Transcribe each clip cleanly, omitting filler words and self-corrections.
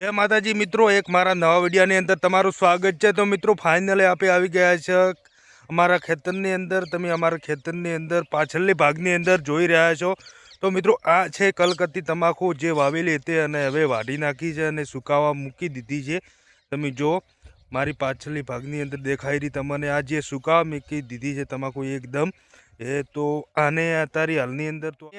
જય માતાજી મિત્રો, એક મારા નવા વિડીયોની અંદર તમારું સ્વાગત છે। તો મિત્રો ફાઇનલી આપણે આવી ગયા છે અમારા ખેતરની અંદર। તમે અમારા ખેતરની અંદર પાછળની ભાગની અંદર જોઈ રહ્યા છો। તો મિત્રો આ છે કલકત્તી તમાકુ જે વાવેલી હતી અને હવે વાઢી નાખી છે અને સુકાવા મૂકી દીધી છે। તમે જો મારી પાછળની ભાગની અંદર દેખાઈ રહી તમને આ જે સુકાવા મૂકી દીધી છે તમાકુ એકદમ તો આને અત્યારે હાલની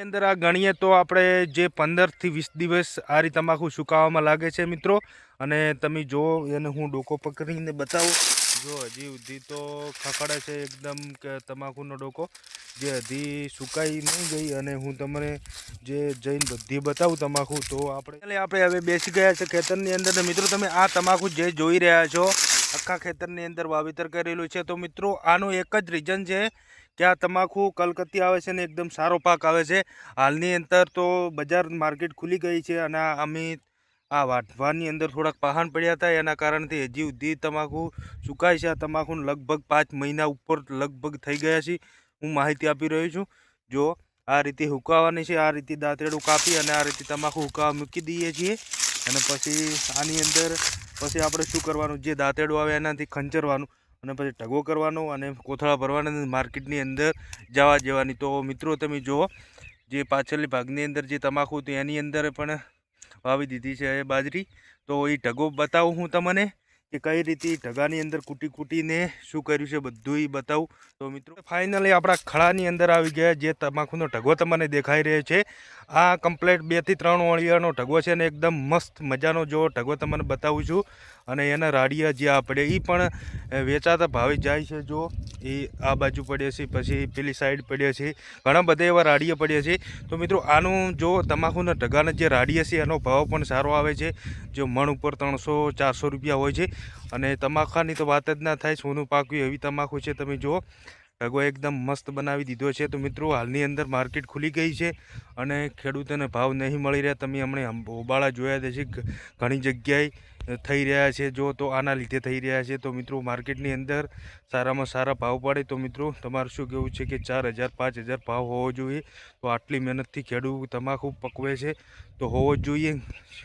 અંદર આ ગણીએ તો આપણે જે 15 થી 20 દિવસ આ રીતે તમાકુ સુકાવામાં લાગે છે મિત્રો। અને તમે જો એને હું ડોકો પકડીને બતાવું, જો હજી સુધી તો ખખડે છે એકદમ કે તમાકુનો ડોકો જે હજી સુકાઈ નહીં ગઈ। અને હું તમને જે જઈને બધી બતાવું તમાકુ, તો આપણે હવે બેસી ગયા છે ખેતરની અંદર। મિત્રો તમે આ તમાકુ જે જોઈ રહ્યા છો આખા ખેતરની અંદર વાવેતર કરેલું છે। તો મિત્રો આનું એક જ રીઝન છે કે આ તમાકુ કલકત્તી આવે છે ને એકદમ સારો પાક આવે છે। હાલની અંદર તો બજાર માર્કેટ ખુલી ગઈ છે અને અમે આ વાઢવાની અંદર થોડાક પહાણ પડ્યા હતા એના કારણથી હજી સુધી તમાકુ સુકાય છે। આ તમાકુને લગભગ 5 મહિના ઉપર લગભગ થઈ ગયા છે। હું માહિતી આપી રહ્યો છું। જો આ રીતે હુકાવાની છે, આ રીતે દાંતરડું કાપી અને આ રીતે તમાકુ હુકાવા મૂકી દઈએ છીએ। અને પછી આની અંદર પછી આપણે શું કરવાનું, જે દાંતરડું આવે એનાથી ખંચરવાનું અને પછી ઢગો કરવાનો અને કોથળા ભરવાના, માર્કેટની અંદર જવા જવાની। તો મિત્રો તમે જુઓ જે પાછળની ભાગની અંદર જે તમાકુ હતી એની અંદર પણ વાવી દીધી છે બાજરી। તો એ ઢગો બતાવું હું તમને કે કઈ રીતે ઢગાની અંદર કૂટી કૂટીને શું કર્યું છે બધું બતાવું। તો મિત્રો ફાઇનલી આપણા ખળાની અંદર આવી ગયા। જે તમાકુનો ઢગો તમને દેખાઈ રહ્યો છે આ કમ્પ્લીટ 2 થી 3 ઓળિયાનો ઢગો છે ને એકદમ મસ્ત મજાનો જો ઢગો તમને બતાવું છું। અને એના રાડિયા જે આપણે એ પણ વેચાતા ભાવે જાય છે। જો એ આ બાજુ પડ્યા છે, પછી પેલી સાઈડ પડ્યા છે, ઘણા બધા એવા રાડિયા પડ્યા છે। તો મિત્રો આનું જો તમાકુના ઢગાના જે રાડિયા છે એનો ભાવ પણ સારો આવે છે। જો મણ ઉપર 300-400 રૂપિયા હોય છે। અને તમાકાની તો વાત જ ના થાય, સોનું પાક્યું એવી તમાકુ છે। તમે જુઓ ઢગો એકદમ મસ્ત બનાવી દીધો છે। તો મિત્રો હાલની અંદર માર્કેટ ખુલી ગઈ છે અને ખેડૂતોને ભાવ નહીં મળી રહ્યા। તમે હમણાં હોબાળા જોયા છે ઘણી જગ્યાએ થઈ રહ્યા છે, જો તો આના લીધે થઈ રહ્યા છે। તો મિત્રો માર્કેટની અંદર સારામાં સારા ભાવ પડે તો મિત્રો તમારું શું કહેવું છે કે 4000-5000 ભાવ હોવો જોઈએ। તો આટલી મહેનતથી ખેડૂત તમાકુ પકવે છે તો હોવો જ જોઈએ,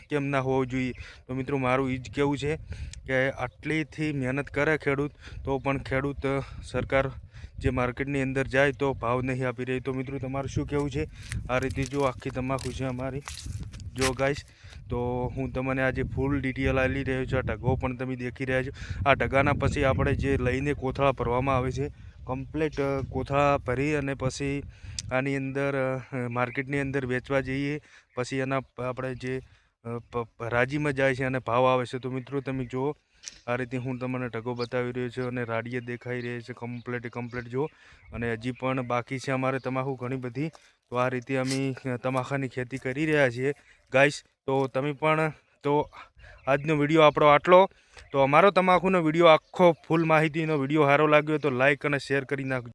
કેમ ના હોવો જોઈએ। તો મિત્રો મારું એ જ કહેવું છે કે આટલીથી મહેનત કરે ખેડૂત તો પણ ખેડૂત સરકાર જે માર્કેટની અંદર જાય તો ભાવ નહીં આપી રહી। તો મિત્રો તમારું શું કહેવું છે? આ રીતે જો આખી તમાકુ છે અમારી, જો ગાઈસ। તો હું તમને આજે ફૂલ ડિટેલ આપી રહ્યો છું। આ ઢગો પણ તમે દેખી રહ્યા છો। આ ઢગાના પછી આપણે જે લઈને કોથળા ભરવામાં આવે છે, કમ્પ્લીટ કોથળા ભરી અને પછી આની અંદર માર્કેટની અંદર વેચવા જઈએ, પછી એના આપણે જે રાજીમાં જાય છે અને ભાવ આવે છે। તો મિત્રો તમે જુઓ આ રીતે હું તમને ઢગો બતાવી રહ્યો છું અને રાડિયા દેખાઈ રહી છે કમ્પ્લીટ જો। અને હજી પણ બાકી છે અમારે તમાકુ ઘણી બધી। તો આ રીતે અમે તમાકાની ખેતી કરી રહ્યા છીએ ગાઈસ। તો તમે પણ તો આજનો વિડીયો આપણો આટલો। તો અમારો તમાકુનો વિડીયો આખો ફૂલ માહિતીનો વિડીયો સારો લાગ્યો તો લાઈક અને શેર કરી નાખજો।